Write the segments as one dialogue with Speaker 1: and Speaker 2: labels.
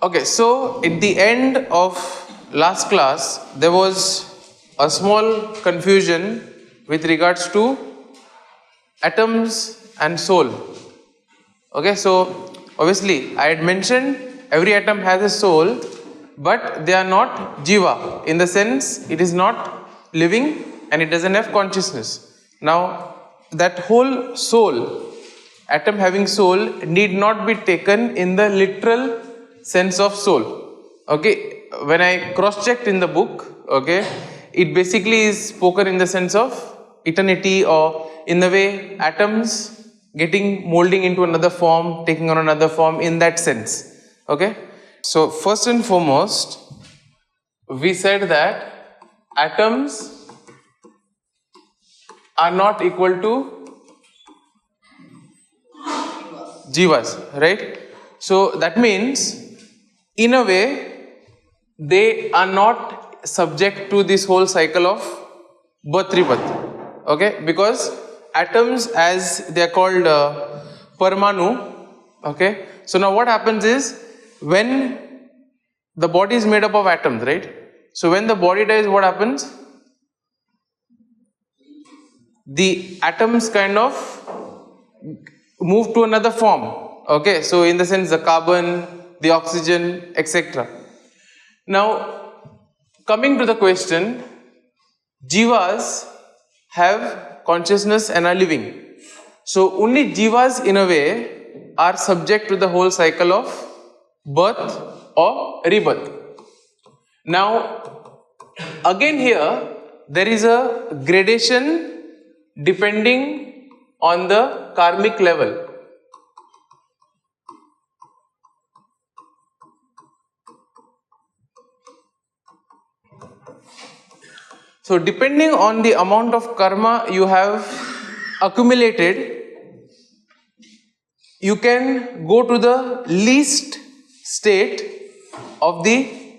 Speaker 1: Okay, so at the end of last class, there was a small confusion with regards to atoms and soul. Okay, so obviously I had mentioned every atom has a soul, but they are not jiva, in the sense it is not living and it doesn't have consciousness. Now, that whole soul, atom having soul, need not be taken in the literal sense of soul. Okay, when I cross-checked in the book, okay, it basically is spoken in the sense of eternity, or in the way atoms getting molding into another form, taking on another form, in that sense. Okay, so first and foremost, we said that atoms are not equal to jivas, right? So that means, in a way, they are not subject to this whole cycle of birth rebirth. Okay, because atoms, as they are called parmanu. Okay, so now what happens is, when the body is made up of atoms, right? So when the body dies, what happens? The atoms kind of move to another form. Okay, so in the sense, the carbon, the oxygen, etc. Now, coming to the question, jivas have consciousness and are living. So only jivas, in a way, are subject to the whole cycle of birth or rebirth. Now, again here, there is a gradation depending on the karmic level. So depending on the amount of karma you have accumulated, you can go to the least state of the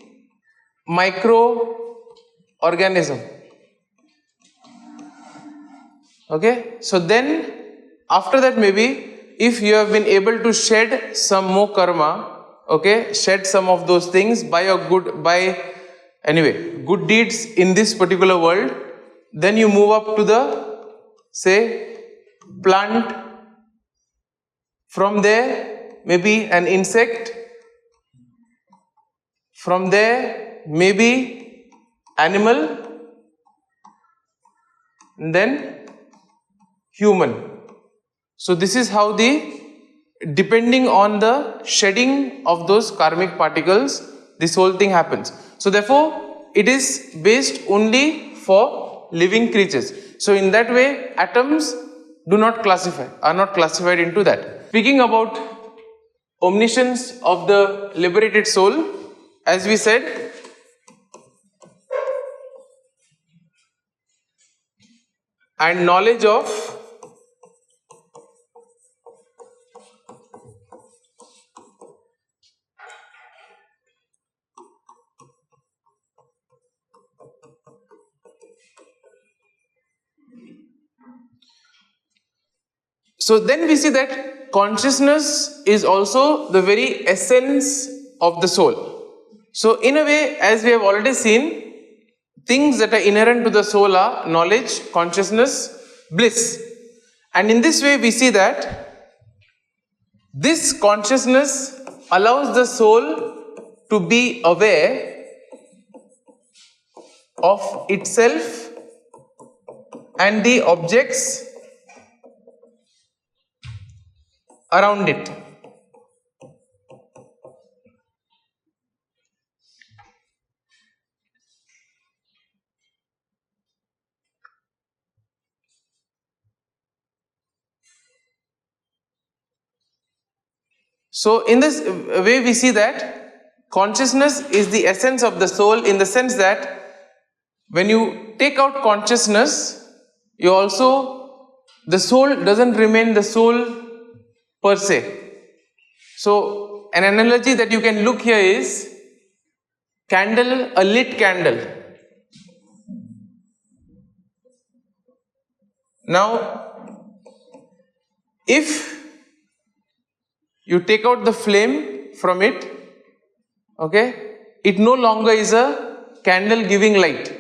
Speaker 1: microorganism. Okay, so then after that, maybe if you have been able to shed some more karma, okay, shed some of those things by good deeds in this particular world, then you move up to the, say, plant. From there, maybe an insect. From there, maybe animal. And then human. So this is how depending on the shedding of those karmic particles, this whole thing happens. So therefore, it is based only for living creatures. So in that way, atoms are not classified into that. Speaking about omniscience of the liberated soul, as we said, and knowledge of so then we see that consciousness is also the very essence of the soul. So in a way, as we have already seen, things that are inherent to the soul are knowledge, consciousness, bliss. And in this way, we see that this consciousness allows the soul to be aware of itself and the objects around it. So in this way, we see that consciousness is the essence of the soul, in the sense that when you take out consciousness, the soul doesn't remain the soul per se. So an analogy that you can look here is a lit candle. Now, if you take out the flame from it, Okay, it no longer is a candle giving light.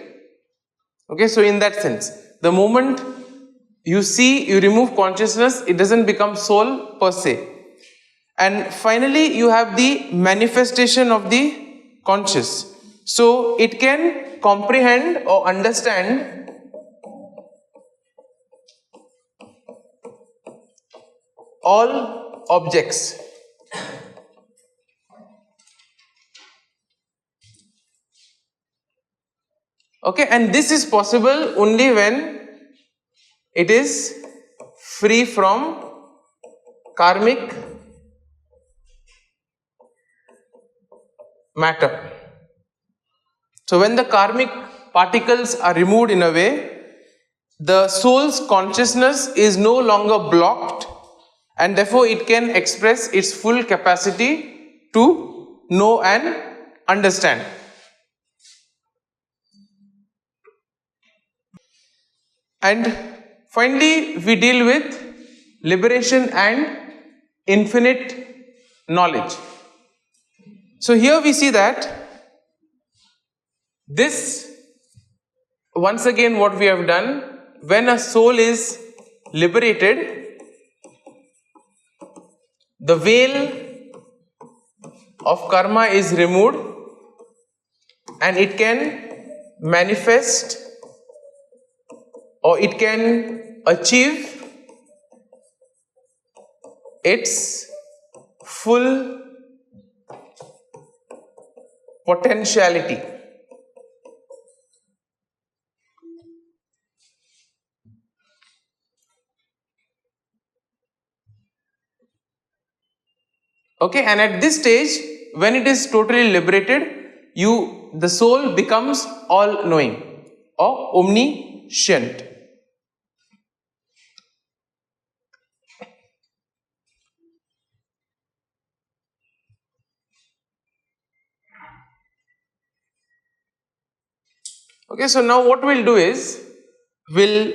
Speaker 1: Okay, so in that sense, the moment you see, you remove consciousness, it doesn't become soul per se. And finally, you have the manifestation of the conscious. So it can comprehend or understand all objects. Okay, and this is possible only when it is free from karmic matter. So when the karmic particles are removed in a way, the soul's consciousness is no longer blocked, and therefore it can express its full capacity to know and understand. And finally, we deal with liberation and infinite knowledge. So here we see that this, once again, what we have done, when a soul is liberated, the veil of karma is removed and it can manifest or it can achieve its full potentiality. Okay, and at this stage, when it is totally liberated, the soul becomes all knowing or omniscient. Okay, so now what we'll do is, we'll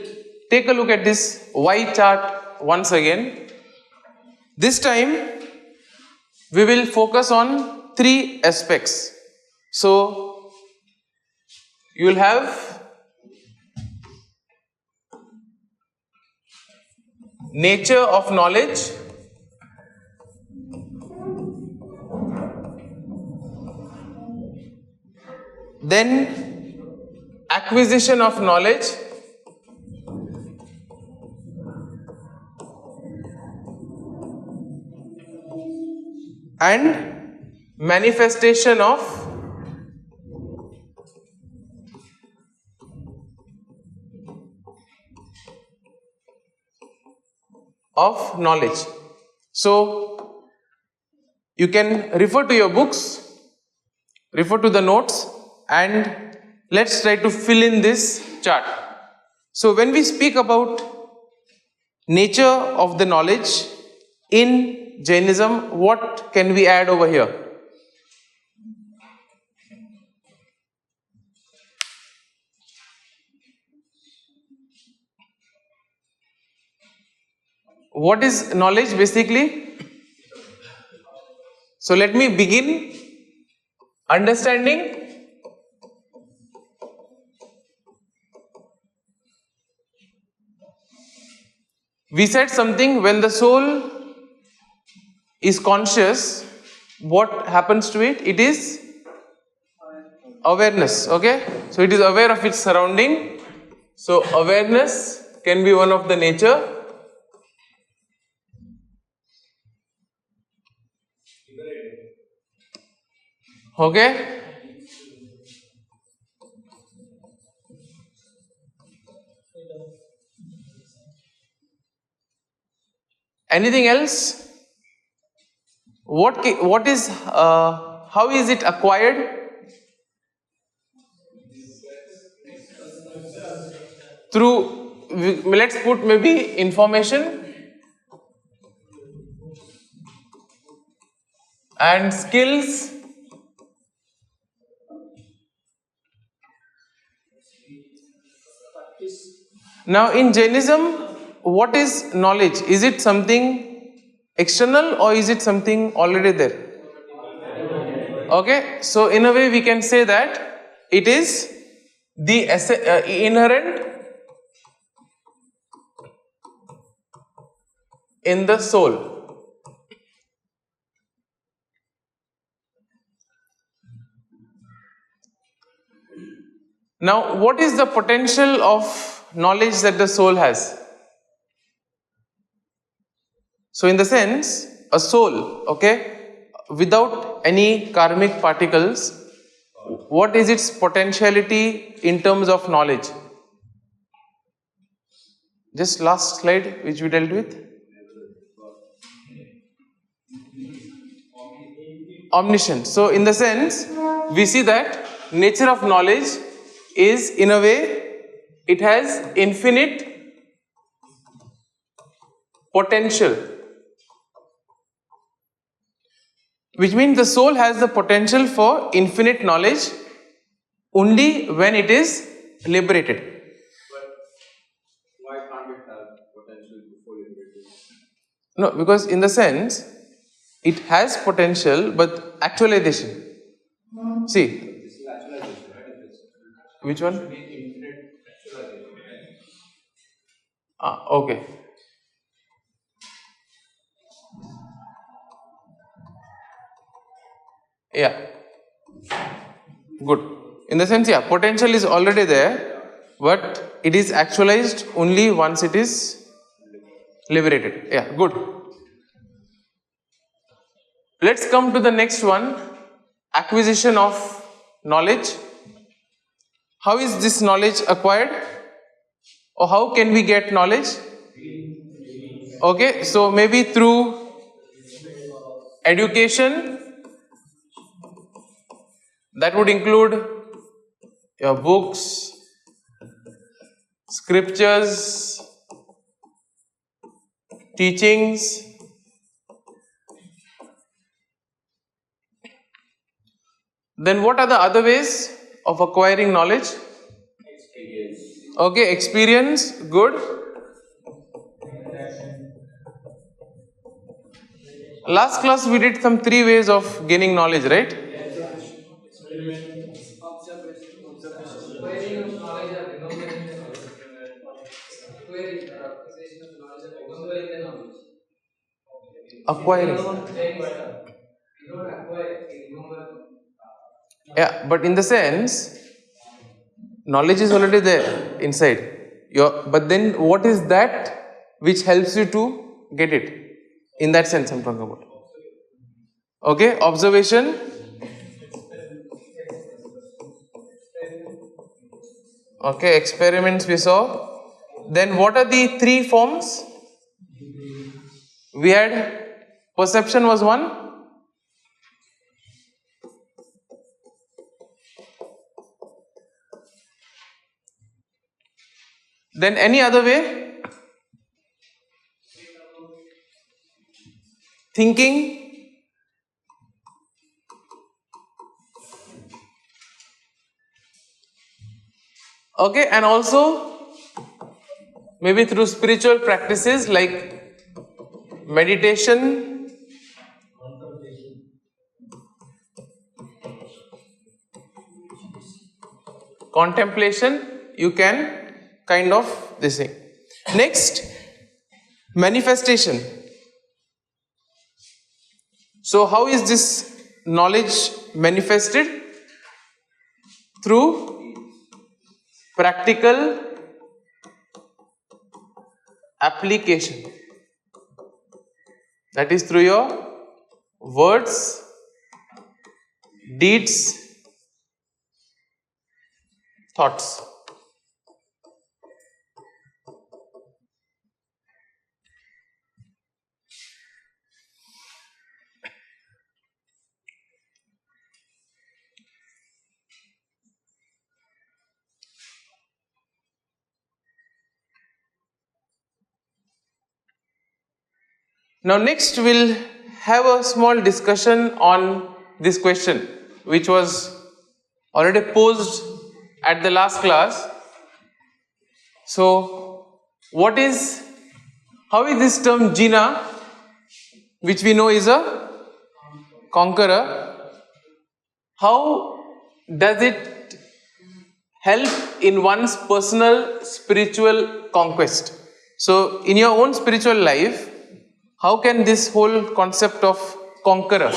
Speaker 1: take a look at this Y chart once again. This time, we will focus on 3 aspects. So, you will have nature of knowledge, then acquisition of knowledge, and manifestation of knowledge. So you can refer to your books, refer to the notes, and let's try to fill in this chart. So when we speak about nature of the knowledge in Jainism, what can we add over here? What is knowledge basically? So let me begin. Understanding, we said something, when the soul is conscious, what happens to it? It is awareness. Okay, so it is aware of its surrounding. So awareness can be one of the nature. Okay, anything else? What is how is it acquired? Through, let's put maybe information and skills. Now in Jainism, what is knowledge? Is it something external or is it something already there? Okay, so in a way we can say that it is the inherent in the soul. Now, what is the potential of knowledge that the soul has? So, in the sense, a soul, okay, without any karmic particles, what is its potentiality in terms of knowledge? Just last slide which we dealt with. Omniscient. So, in the sense, we see that nature of knowledge is, in a way, it has infinite potential, which means the soul has the potential for infinite knowledge only when it is liberated.
Speaker 2: Why can't it have potential before liberated?
Speaker 1: No, because in the sense, it has potential, but actualization. See,
Speaker 2: This is actualization, right? It is.
Speaker 1: which one?
Speaker 2: Should be infinite actualization.
Speaker 1: Okay. Yeah. Good. In the sense, yeah, potential is already there, but it is actualized only once it is liberated. Yeah, good. Let's come to the next one, acquisition of knowledge. How is this knowledge acquired? Or how can we get knowledge? Okay, so maybe through education, that would include your books, scriptures, teachings. Then what are the other ways of acquiring knowledge?
Speaker 2: Experience.
Speaker 1: Okay, experience, good. Last class we did some 3 ways of gaining knowledge, right? Acquiring. Yeah, but in the sense, knowledge is already there inside. But then what is that which helps you to get it? In that sense I'm talking about. Okay, observation. Okay, experiments we saw. Then what are the 3 forms? We had perception was one. Then any other way? Thinking. Okay, and also maybe through spiritual practices like meditation, contemplation, you can kind of this thing. Next, manifestation. So how is this knowledge manifested? Through practical application. That is through your words, deeds, thoughts. Now next we'll have a small discussion on this question which was already posed at the last class. So how is this term Jina, which we know is a conqueror, how does it help in one's personal spiritual conquest? So, in your own spiritual life, how can this whole concept of conqueror?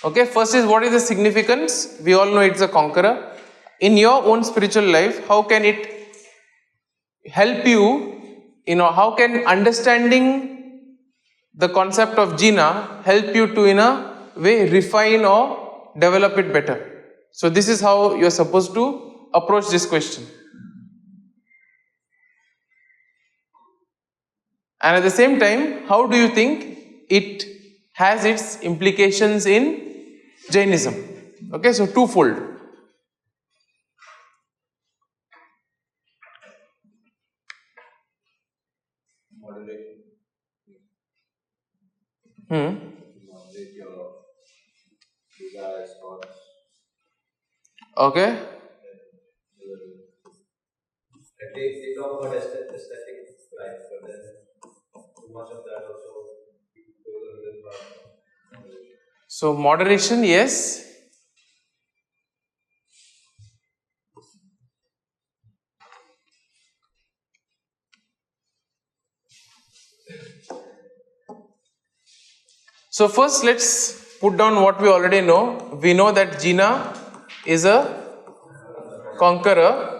Speaker 1: Okay, first is what is the significance? We all know it's a conqueror. In your own spiritual life, how can it help you? How can understanding the concept of jina help you to, in a way, refine or develop it better? So, this is how you're supposed to approach this question. And at the same time, how do you think it has its implications in Jainism? Okay, so twofold.
Speaker 2: Moderation. Moderate your desires, thoughts.
Speaker 1: Okay.
Speaker 2: They talk about aesthetic life, but then too much of that also goes a little far.
Speaker 1: So moderation, yes. So first let's put down what we already know. We know that Jina is a conqueror.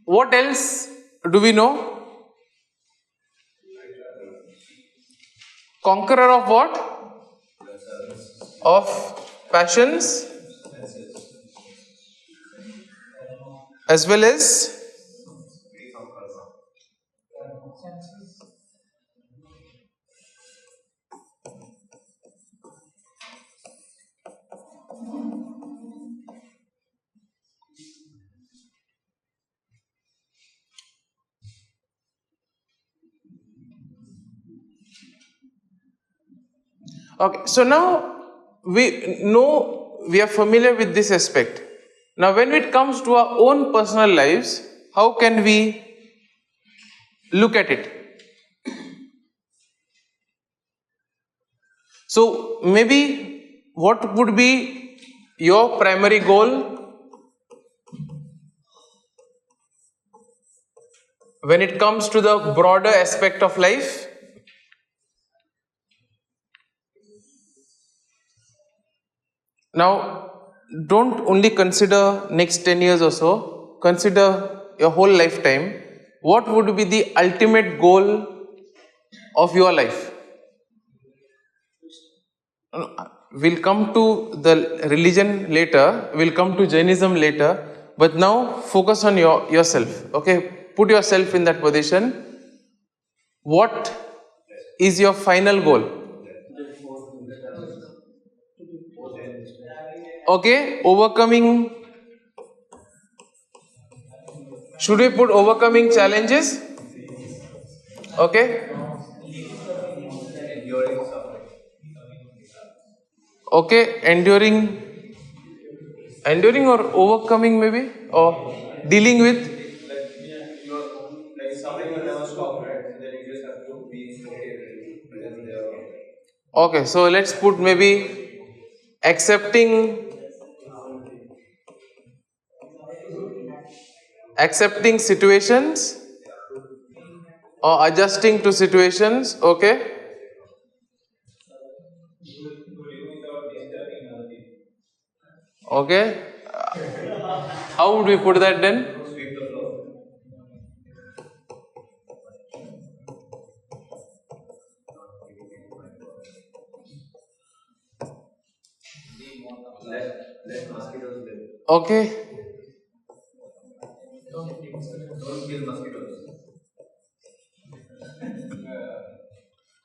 Speaker 1: What else do we know? Conqueror of what? Of passions as well as okay, so now we know, we are familiar with this aspect. Now when it comes to our own personal lives, how can we look at it? So maybe what would be your primary goal when it comes to the broader aspect of life? Now, don't only consider next 10 years or so, consider your whole lifetime. What would be the ultimate goal of your life? We'll come to the religion later, we'll come to Jainism later, but now focus on yourself. Okay, put yourself in that position. What is your final goal? Okay, overcoming. Should we put overcoming challenges? Okay.
Speaker 2: Enduring suffering.
Speaker 1: Okay, enduring or overcoming maybe, or dealing with.
Speaker 2: Like suffering will never stop, right? So then you just have to be okay with it.
Speaker 1: Okay, so let's put maybe accepting situations or adjusting to situations. Okay. Okay. How would we put that then?
Speaker 2: Sweep the floor. Let mosquitoes live.
Speaker 1: Okay.
Speaker 2: Don't kill mosquitoes.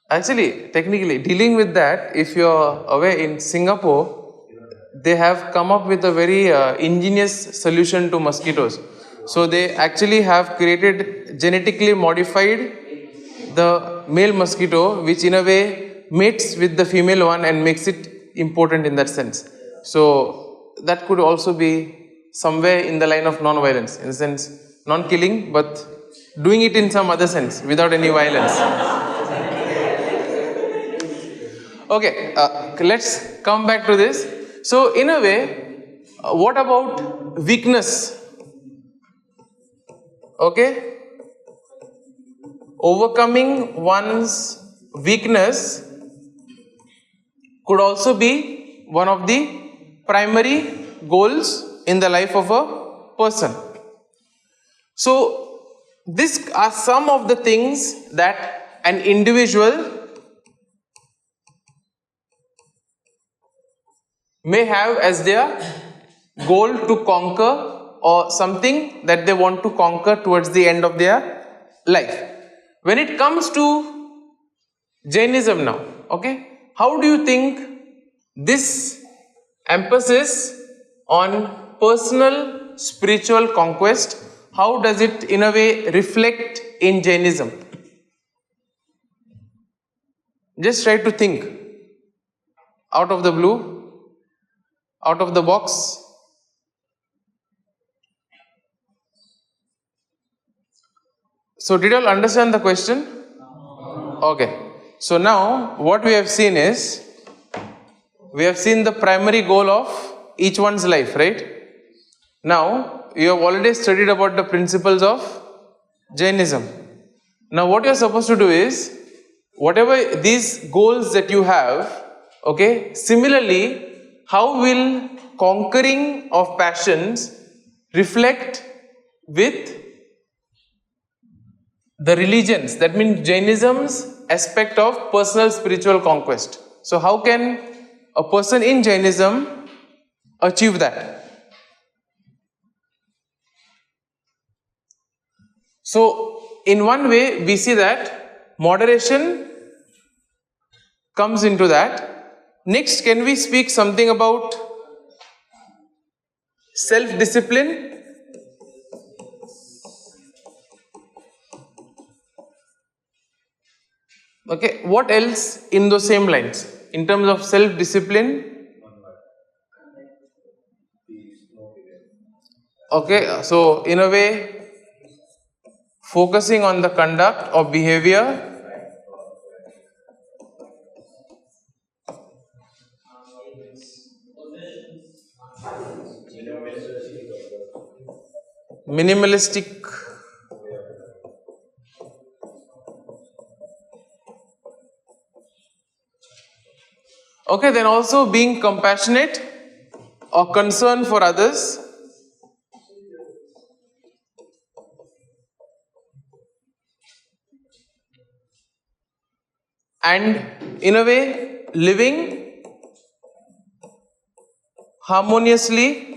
Speaker 1: Actually, technically, dealing with that, if you're aware, in Singapore, they have come up with a very ingenious solution to mosquitoes. So they actually have created, genetically modified the male mosquito, which in a way mates with the female one and makes it important in that sense. So that could also be somewhere in the line of non-violence, in the sense non-killing, but doing it in some other sense without any violence. Okay, let's come back to this. So in a way, what about weakness? Okay, overcoming one's weakness could also be one of the primary goals in the life of a person. So these are some of the things that an individual may have as their goal to conquer, or something that they want to conquer towards the end of their life. When it comes to Jainism now, okay, how do you think this emphasis on personal spiritual conquest, how does it in a way reflect in Jainism? Just try to think out of the blue, out of the box. So did you all understand the question? Okay. So now what we have seen is, we have seen the primary goal of each one's life, right? Now you have already studied about the principles of Jainism. Now what you are supposed to do is, whatever these goals that you have, okay, similarly, how will conquering of passions reflect with the religions? That means Jainism's aspect of personal spiritual conquest. So how can a person in Jainism achieve that? So in one way we see that moderation comes into that. Next, can we speak something about self-discipline? Okay, what else in those same lines in terms of self-discipline? Okay, so in a way, focusing on the conduct or behavior, minimalistic, okay, then also being compassionate or concerned for others, and in a way living harmoniously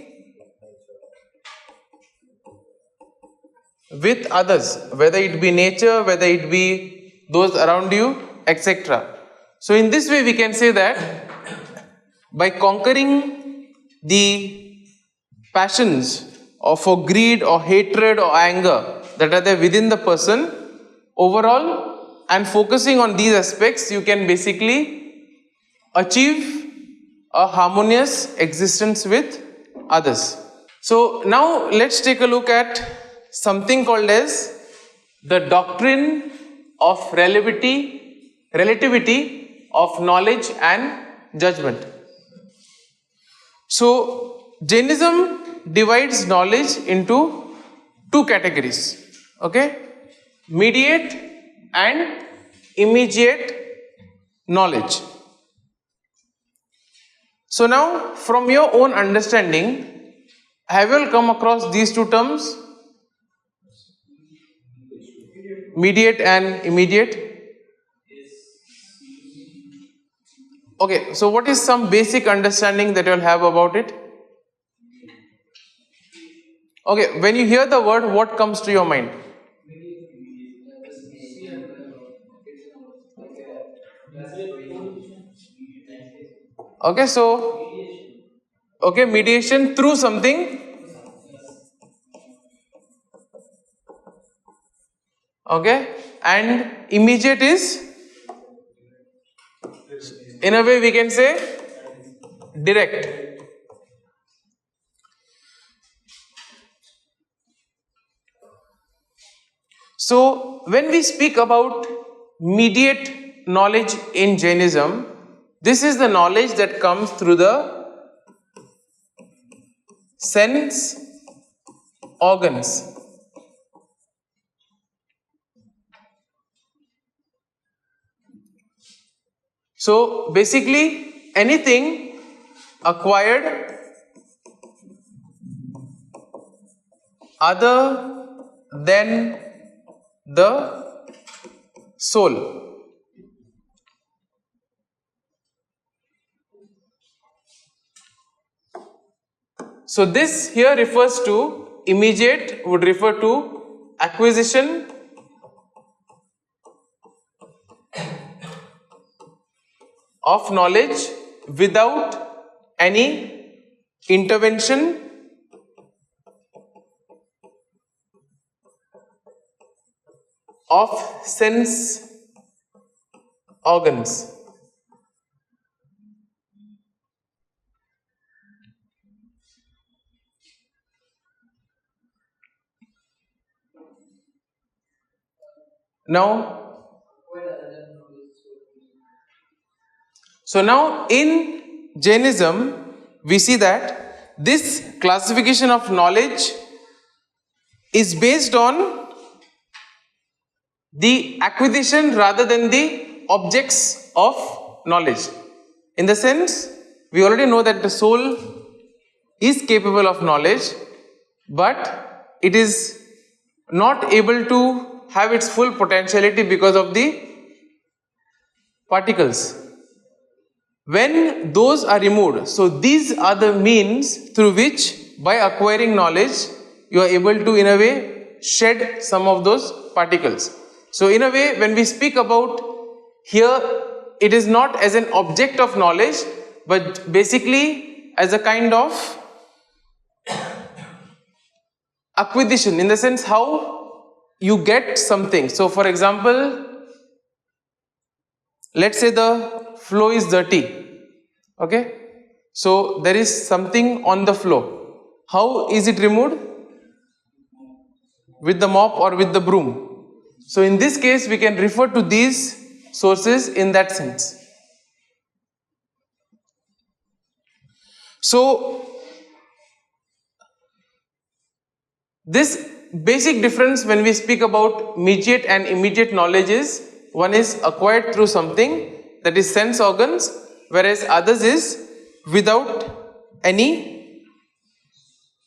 Speaker 1: with others, whether it be nature, whether it be those around you, etc. So in this way we can say that by conquering the passions of for greed or hatred or anger that are there within the person overall, and focusing on these aspects, you can basically achieve a harmonious existence with others. So now let's take a look at something called as the doctrine of relativity of knowledge and judgment. So Jainism divides knowledge into two categories, okay, mediate and immediate knowledge. So now from your own understanding, have you all come across these two terms, mediate and immediate? Okay, so what is some basic understanding that you all have about it? Okay, when you hear the word, what comes to your mind? Okay, so, okay, mediation through something. Okay, and immediate is, in a way we can say, direct. So when we speak about mediate knowledge in Jainism, this is the knowledge that comes through the sense organs. So basically anything acquired other than the soul. So this here refers to immediate, would refer to acquisition of knowledge without any intervention of sense organs. Now, so now in Jainism, we see that this classification of knowledge is based on the acquisition rather than the objects of knowledge. In the sense, we already know that the soul is capable of knowledge, but it is not able to have its full potentiality because of the particles. When those are removed, so these are the means through which, by acquiring knowledge, you are able to in a way shed some of those particles. So in a way, when we speak about here, it is not as an object of knowledge, but basically as a kind of acquisition, in the sense how you get something. So for example, let's say the floor is dirty. Okay, so there is something on the floor. How is it removed? With the mop or with the broom. So in this case, we can refer to these sources in that sense. So this basic difference when we speak about mediate and immediate knowledge is, one is acquired through something, that is sense organs, whereas others is without any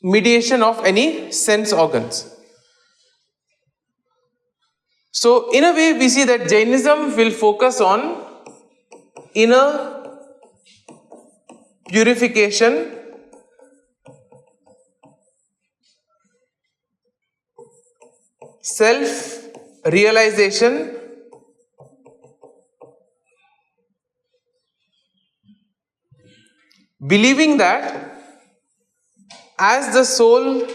Speaker 1: mediation of any sense organs. So in a way, we see that Jainism will focus on inner purification, self-realization, believing that as the soul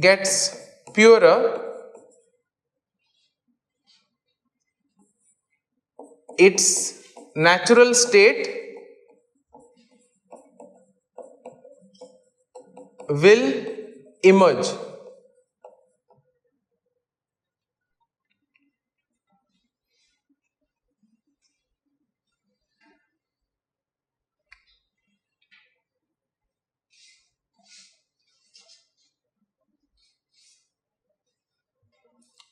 Speaker 1: gets purer, its natural state will emerge.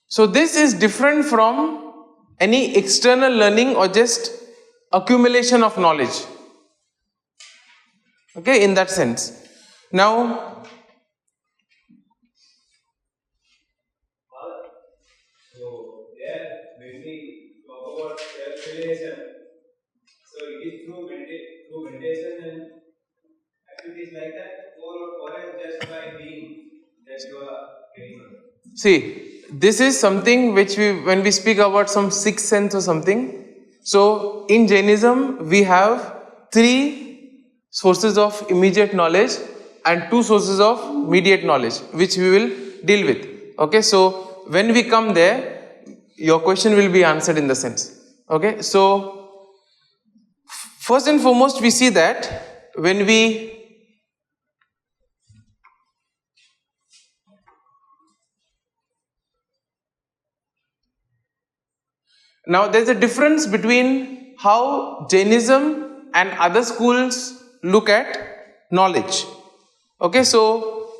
Speaker 1: So this is different from any external learning or just accumulation of knowledge. Okay, in that sense. Now,
Speaker 2: So there, when we talk about self-realization, so it is through meditation and activities like that, or just by being that you are getting.
Speaker 1: see, this is something which when we speak about some sixth sense or something, so in Jainism, we have 3 sources of immediate knowledge and 2 sources of mediate knowledge, which we will deal with. Okay, so when we come there, your question will be answered in the sense. Okay, so first and foremost, we see that when we now there's a difference between how Jainism and other schools look at knowledge. Okay, so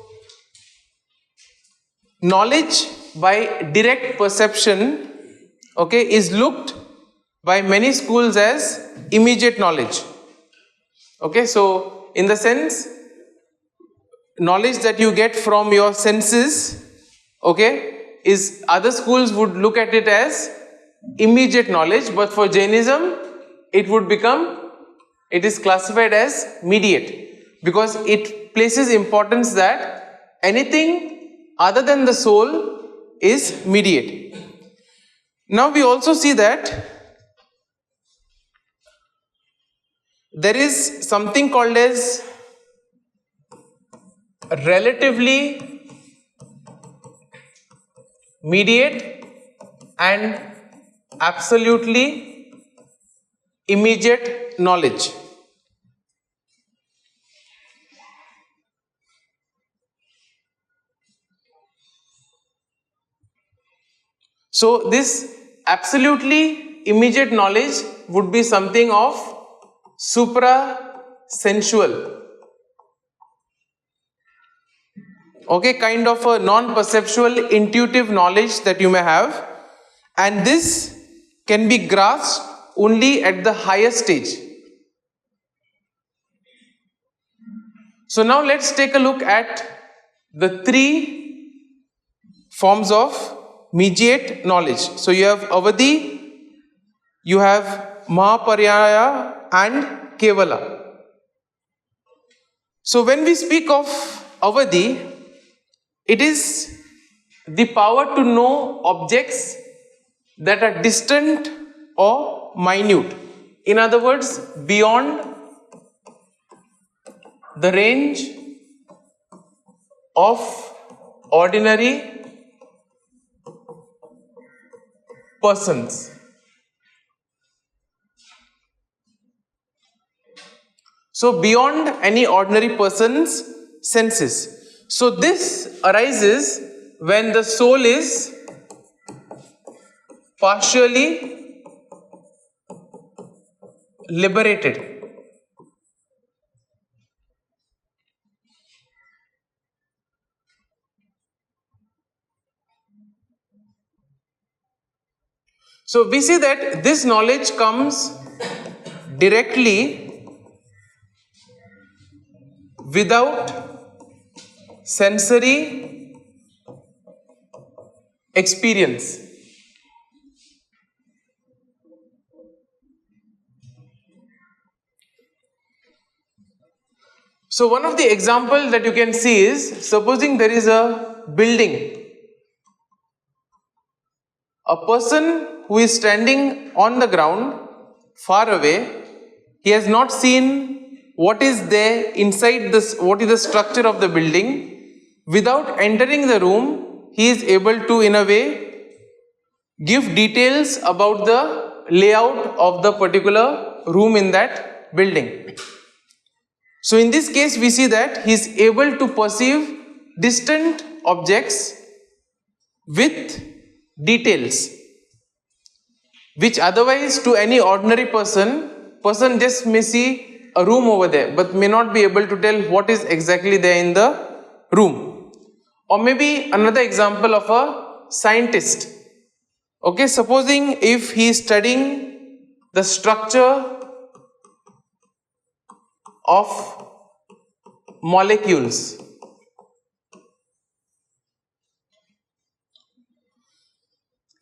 Speaker 1: knowledge by direct perception, okay, is looked by many schools as immediate knowledge. Okay, so in the sense, knowledge that you get from your senses, okay, is other schools would look at it as immediate knowledge, but for Jainism it would become, it is classified as mediate, because it places importance that anything other than the soul is mediate. Now we also see that there is something called as relatively mediate and absolutely immediate knowledge. So this absolutely immediate knowledge would be something of supra-sensual, okay, kind of a non-perceptual intuitive knowledge that you may have, and this can be grasped only at the higher stage. So now let's take a look at the three forms of mediate knowledge. So you have Avadhi, you have Mahaparyaya and Kevala. So when we speak of Avadhi, it is the power to know objects that are distant or minute. In other words, beyond the range of ordinary persons. So beyond any ordinary person's senses. So this arises when the soul is partially liberated. So we see that this knowledge comes directly without sensory experience. So one of the examples that you can see is, supposing there is a building. A person who is standing on the ground far away, he has not seen what is there inside this, what is the structure of the building. Without entering the room, he is able to, in a way, give details about the layout of the particular room in that building. So in this case, we see that he is able to perceive distant objects with details, which otherwise to any ordinary person just may see a room over there, but may not be able to tell what is exactly there in the room. Or maybe another example of a scientist. Okay, supposing if he is studying the structure of molecules.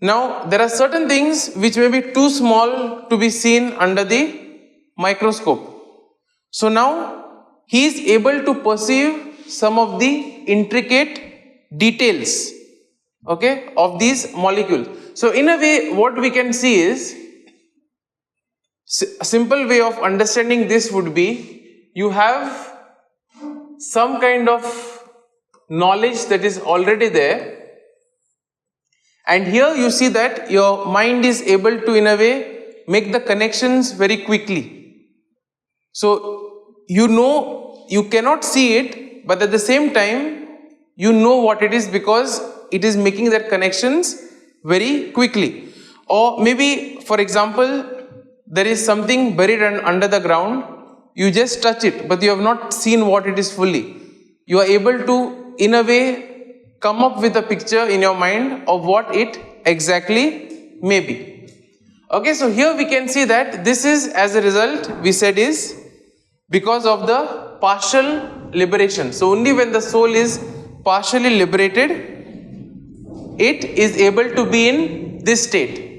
Speaker 1: Now, there are certain things which may be too small to be seen under the microscope. So now, he is able to perceive some of the intricate details, okay, of these molecules. So in a way, what we can see is, a simple way of understanding this would be, you have some kind of knowledge that is already there, and here you see that your mind is able to, in a way, make the connections very quickly. So you know, you cannot see it, but at the same time you know what it is because it is making their connections very quickly. Or maybe, for example, there is something buried under the ground. You just touch it, but you have not seen what it is fully. You are able to, in a way, come up with a picture in your mind of what it exactly may be. Okay, so here we can see that this is, as a result, we said, is because of the partial liberation. So only when the soul is partially liberated, it is able to be in this state.